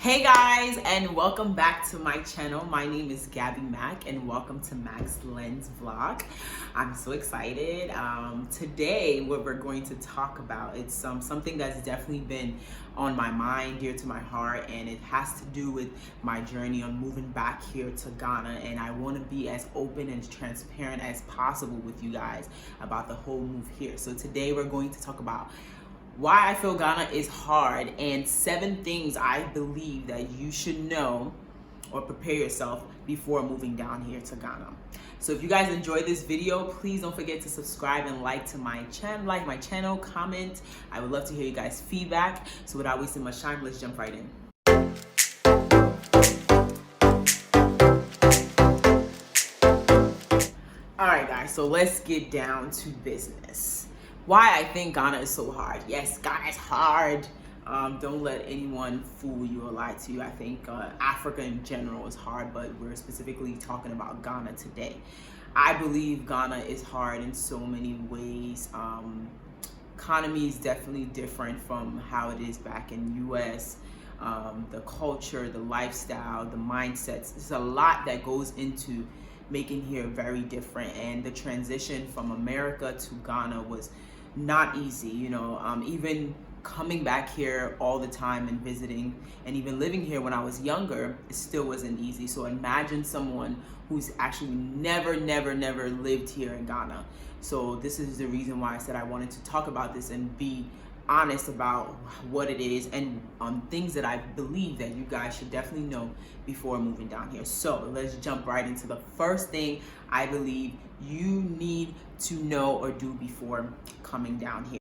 Hey guys, and welcome back to my channel. My name is Gabby Mack, and welcome to Mac's Lens Vlog. I'm so excited. Today, what we're going to talk about, it's something that's definitely been on my mind, dear to my heart, and it has to do with my journey on moving back here to Ghana. And I want to be as open and transparent as possible with you guys about the whole move here. So today, we're going to talk about why I feel Ghana is hard and 7 things I believe that you should know or prepare yourself before moving down here to Ghana. So if you guys enjoyed this video, please don't forget to subscribe and like my channel, comment. I would love to hear you guys' feedback. So without wasting much time, let's jump right in. All right guys, so let's get down to business. Why I think Ghana is so hard. Yes, Ghana is hard. Don't let anyone fool you or lie to you. I think Africa in general is hard, but we're specifically talking about Ghana today. I believe Ghana is hard in so many ways. Economy is definitely different from how it is back in US. The culture, the lifestyle, the mindsets. There's a lot that goes into making here very different, and the transition from America to Ghana was not easy. Even coming back here all the time and visiting and even living here when I was younger, it still wasn't easy. So imagine someone who's actually never lived here in Ghana. So this is the reason why I said I wanted to talk about this and be honest about what it is and things that I believe that you guys should definitely know before moving down here. So let's jump right into the first thing I believe you need to know or do before coming down here.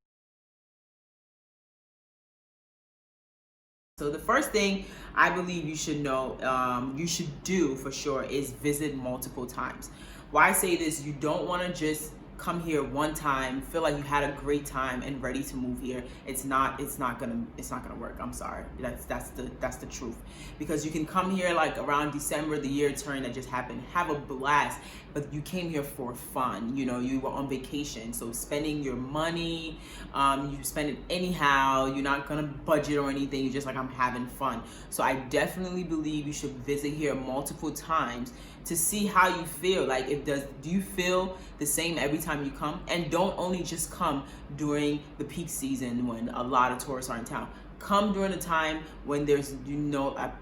So the first thing I believe you should know, you should do for sure, is visit multiple times. Why I say this, you don't want to just come here one time, feel like you had a great time and ready to move here. It's not gonna work. I'm sorry. That's the truth. Because you can come here like around December, the year turn that just happened, have a blast, but you came here for fun. You were on vacation, so spending your money, you spend it anyhow. You're not gonna budget or anything. You're just like, I'm having fun. So I definitely believe you should visit here multiple times to see how you feel. Like, do you feel the same every time you come? And don't only just come during the peak season when a lot of tourists are in town. Come during the time when there's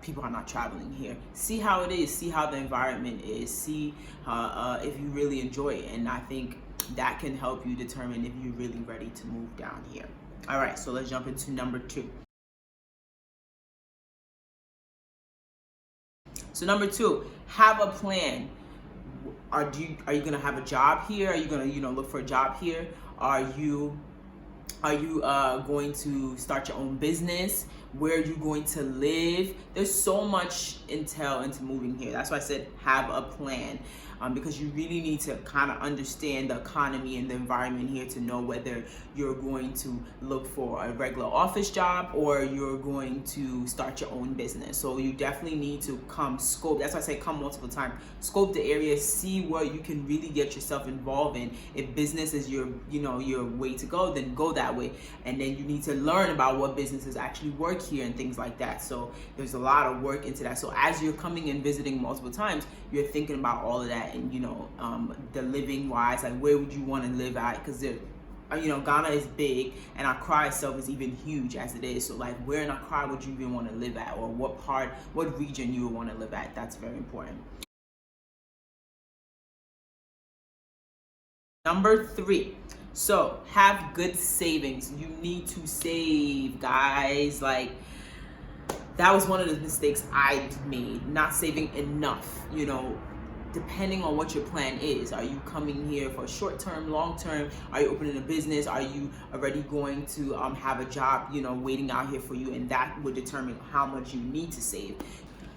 people are not traveling here. See how it is, see how the environment is, see if you really enjoy it. And I think that can help you determine if you're really ready to move down here. All right, so let's jump into number 2. So number 2, have a plan. Are you gonna have a job here? Are you gonna look for a job here? Are you going to start your own business? Where are you going to live? There's so much intel into moving here. That's why I said have a plan, because you really need to kind of understand the economy and the environment here to know whether you're going to look for a regular office job or you're going to start your own business. So you definitely need to come scope. That's why I say come multiple times. Scope the area, see where you can really get yourself involved in. If business is your way to go, then go that way. And then you need to learn about what businesses actually work here and things like that. So there's a lot of work into that. So as you're coming and visiting multiple times, you're thinking about all of that, and the living wise, like where would you want to live at? Because Ghana is big and Accra itself is even huge as it is. So like, where in Accra would you even want to live at, or what region you would want to live at? That's very important. Number 3, so have good savings. You need to save, guys. Like, that was one of the mistakes I made, not saving enough. Depending on what your plan is. Are you coming here for short term, long term? Are you opening a business? Are you already going to have a job, waiting out here for you? And that would determine how much you need to save.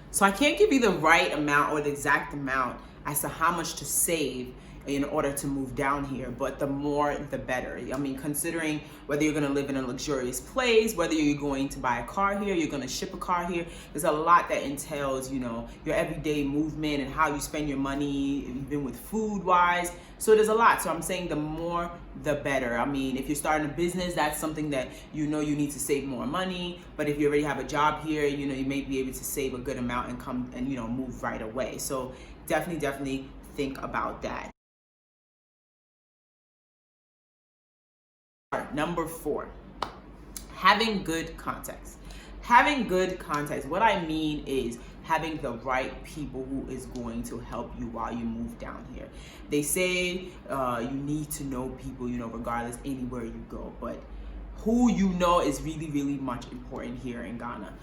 So I can't give you the right amount or the exact amount as to how much to save. in order to move down here, but the more the better. I mean, considering whether you're going to live in a luxurious place, whether you're going to buy a car here, you're going to ship a car here, there's a lot that entails, you know, your everyday movement and how you spend your money, even with food wise. So there's a lot. So I'm saying the more the better. I mean, if you're starting a business, that's something that you know you need to save more money. But if you already have a job here, you know, you may be able to save a good amount and come and, you know, move right away. So definitely think about that. Number 4, having good context. Having good context, what I mean is having the right people who is going to help you while you move down here. They say you need to know people, you know, regardless anywhere you go, but who you know is really much important here in Ghana.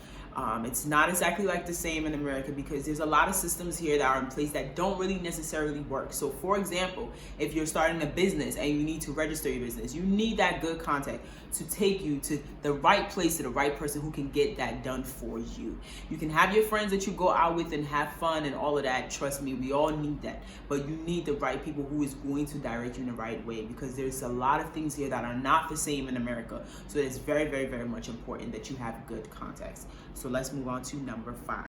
It's not exactly like the same in America because there's a lot of systems here that are in place that don't really necessarily work. So for example, if you're starting a business and you need to register your business, you need that good contact to take you to the right place, to the right person who can get that done for you. You can have your friends that you go out with and have fun and all of that. Trust me, we all need that. But you need the right people who is going to direct you in the right way, because there's a lot of things here that are not the same in America. So it's very much important that you have good contacts. So let's move on to number 5.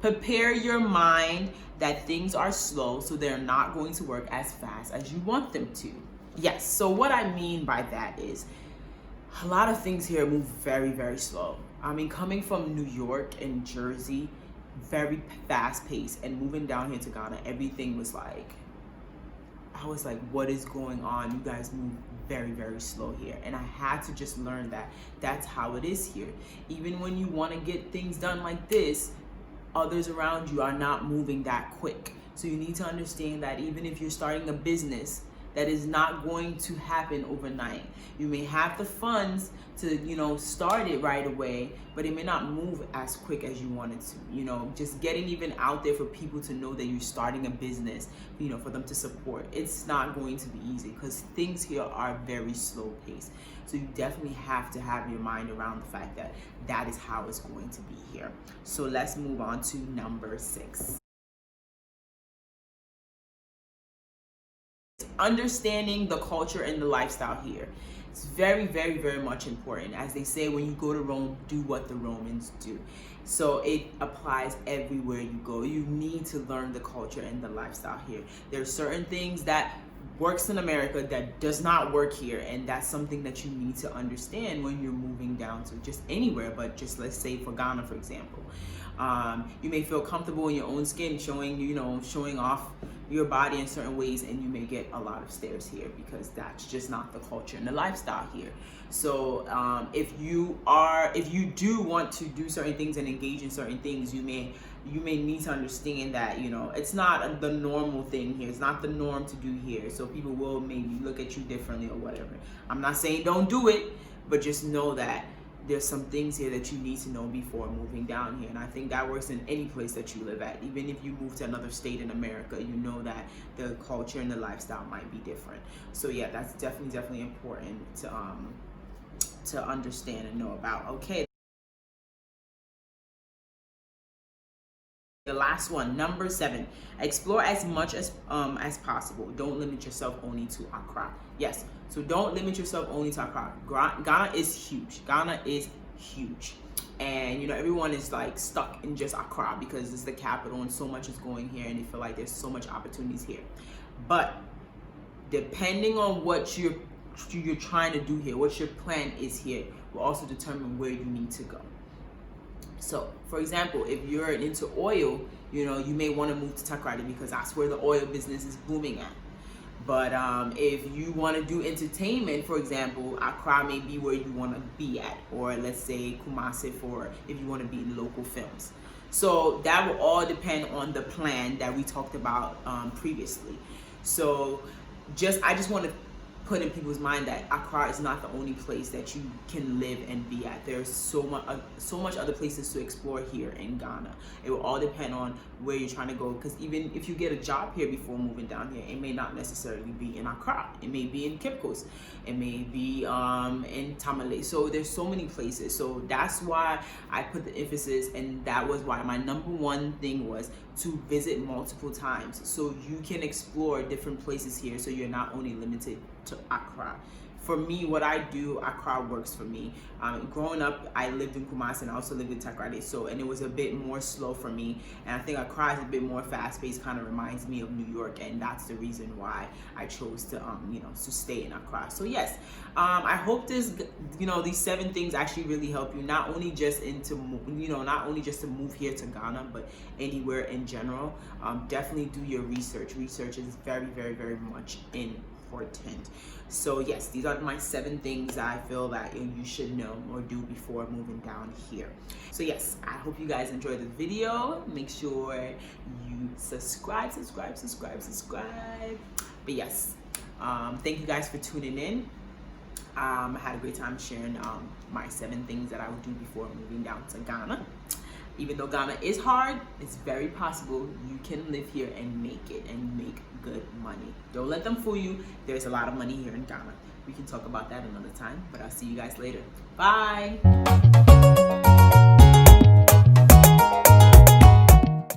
Prepare your mind that things are slow, so they're not going to work as fast as you want them to. Yes, so what I mean by that is a lot of things here move very slow. I mean, coming from New York and Jersey, very fast paced, and moving down here to Ghana, everything was like, I was like, what is going on? You guys move very slow here. And I had to just learn that that's how it is here. Even when you want to get things done like this, others around you are not moving that quick. So you need to understand that even if you're starting a business, that is not going to happen overnight. You may have the funds to, you know, start it right away, but it may not move as quick as you want it to. You know, just getting even out there for people to know that you're starting a business, you know, for them to support. It's not going to be easy because things here are very slow paced. So you definitely have to have your mind around the fact that that is how it's going to be here. So let's move on to number 6. Understanding the culture and the lifestyle here. It's very much important. As they say, when you go to Rome, do what the Romans do. So it applies everywhere you go. You need to learn the culture and the lifestyle here. There are certain things that works in America that does not work here, and that's something that you need to understand when you're moving down to just anywhere, but just let's say for Ghana, for example. You may feel comfortable in your own skin, showing off your body in certain ways, and you may get a lot of stares here because that's just not the culture and the lifestyle here. So if you do want to do certain things and engage in certain things, you may need to understand that, you know, it's not the normal thing here. It's not the norm to do here. So people will maybe look at you differently or whatever. I'm not saying don't do it, but just know that there's some things here that you need to know before moving down here. And I think that works in any place that you live at. Even if you move to another state in America, you know that the culture and the lifestyle might be different. So yeah, that's definitely important to understand and know about. Okay. The last one, number 7, explore as much as possible. Don't limit yourself only to Accra. Yes, so don't limit yourself only to Accra. Ghana is huge. And you know, everyone is like stuck in just Accra because it's the capital and so much is going here, and they feel like there's so much opportunities here. But depending on what you're trying to do here, what your plan is here, will also determine where you need to go. So, for example, if you're into oil, you know, you may want to move to Takoradi because that's where the oil business is booming at. But if you want to do entertainment, for example, Accra may be where you want to be at, or let's say Kumasi for if you want to be in local films. So that will all depend on the plan that we talked about previously. So I just want to put in people's mind that Accra is not the only place that you can live and be at. There's so much other places to explore here in Ghana. It will all depend on where you're trying to go, because even if you get a job here before moving down here, it may not necessarily be in Accra. It may be in Cape Coast. It may be in Tamale. So there's so many places. So that's why I put the emphasis, and that was why my number one thing was to visit multiple times, so you can explore different places here, so you're not only limited to Accra. For me, what I do, Accra works for me. Growing up, I lived in Kumasi and I also lived in Takoradi, and it was a bit more slow for me. And I think Accra is a bit more fast-paced, kind of reminds me of New York, and that's the reason why I chose to, to stay in Accra. So yes, I hope this, these 7 things actually really help you, not only just to move here to Ghana, but anywhere in general. Definitely do your research. Research is very, very, very much important. So yes, these are my 7 things I feel that you should know or do before moving down here. So yes, I hope you guys enjoyed the video. Make sure you subscribe. But yes, thank you guys for tuning in. I had a great time sharing my 7 things that I would do before moving down to Ghana. Even though Ghana is hard, it's very possible you can live here and make it and make good money. Don't let them fool you. There's a lot of money here in Ghana. We can talk about that another time, but I'll see you guys later. Bye.